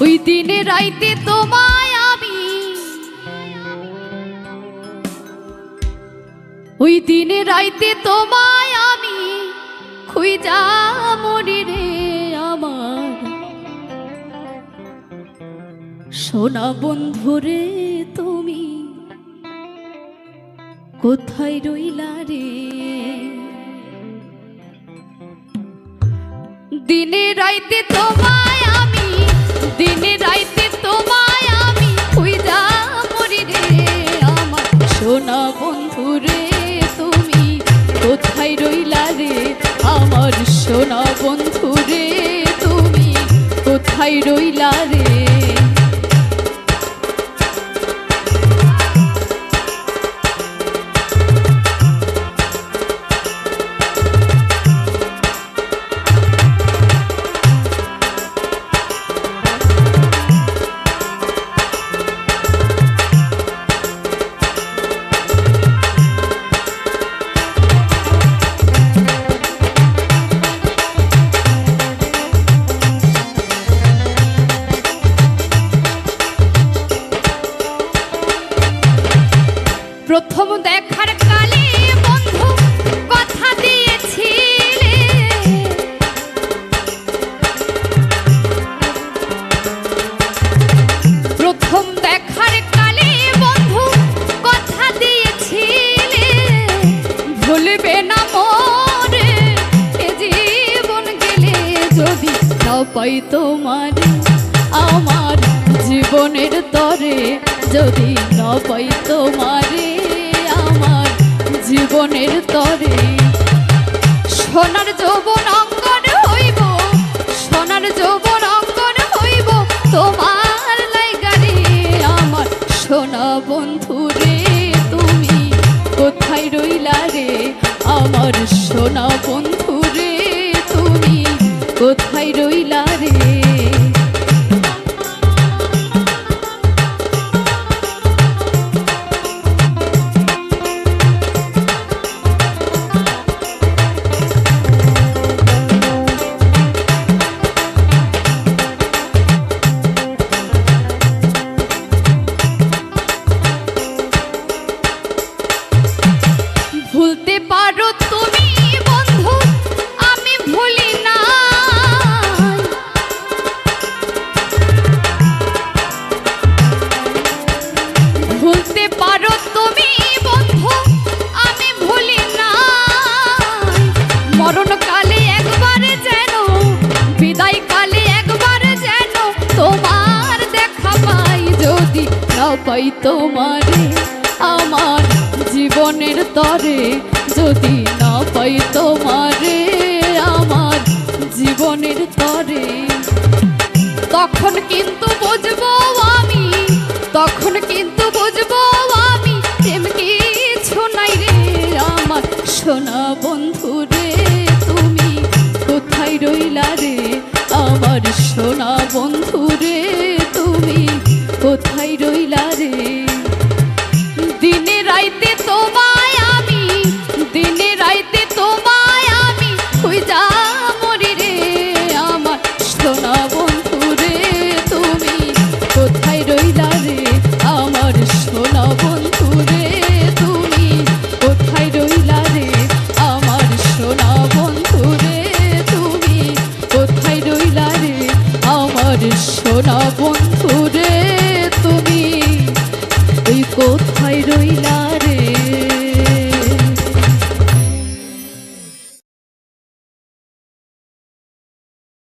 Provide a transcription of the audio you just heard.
ওই দিনে রাইতে তোমায় আমি, ওই দিনে রাইতে তোমায় আমি খুঁজা মরি রে আমার সোনা বন্ধুরে, তুমি কোথায় রইলা রে? দিনে রাইতে তোমায় আমি, দিনে রাইতে তোমায় আমি খুঁজা মরি রে আমার সোনা বন্ধুরে, তুমি কোথায় রইলা রে আমার সোনা বন্ধুরে, তুমি কোথায় রইলা রে? প্রথম দেখার কালে বন্ধু কথা দিয়েছিলে, প্রথম দেখার কালে বন্ধু কথা দিয়েছিলে, ভুলবে না মোরে এ জীবন গেলে যদি না পাই তোমার আমার জীবনের তরে, যদি না পাই তোমারে আমার জীবনের তরে। সোনার যৌবন অঙ্গন হইব, সোনার যৌবন অঙ্গন হইব তোমার লাইগারে আমার সোনা বন্ধুরে, তুমি কোথায় রইলা রে আমার সোনা বন্ধুরে, তুমি কোথায় রইলা রে? ভুলতে পারো তুমি বন্ধু আমি ভুলি না, ভুলতে পারো তুমি বন্ধু আমি ভুলি না, মরণকালে একবার যেন, বিদায় কালে একবার যেন তোমার দেখা পাই, যদি না পাই তোমারে আমার জীবনের তরে, যদি না পাই তোমারে আমার জীবনের তরে। তখন কিন্তু বুঝবো আমি, তখন কিন্তু বুঝবো আমি প্রেম কিছু নাই রে আমার সোনা বন্ধুরে, তুমি কোথায় রইলা রে আমার সোনা বন্ধুরে, তুমি কোথায় রইলা রে? দিনে রাইতে তোমায় আমি, দিনে রাইতে তোমায় আমি খুঁজা মরি রে আমার সোনা বন্ধুরে, তুমি কোথায় রইলা রে আমার সোনা বন্ধুরে, তুমি কোথায় রইলা রে আমার সোনা বন্ধুরে, তুমি কোথায় রইলা রে আমার সোনা বন্ধুরে।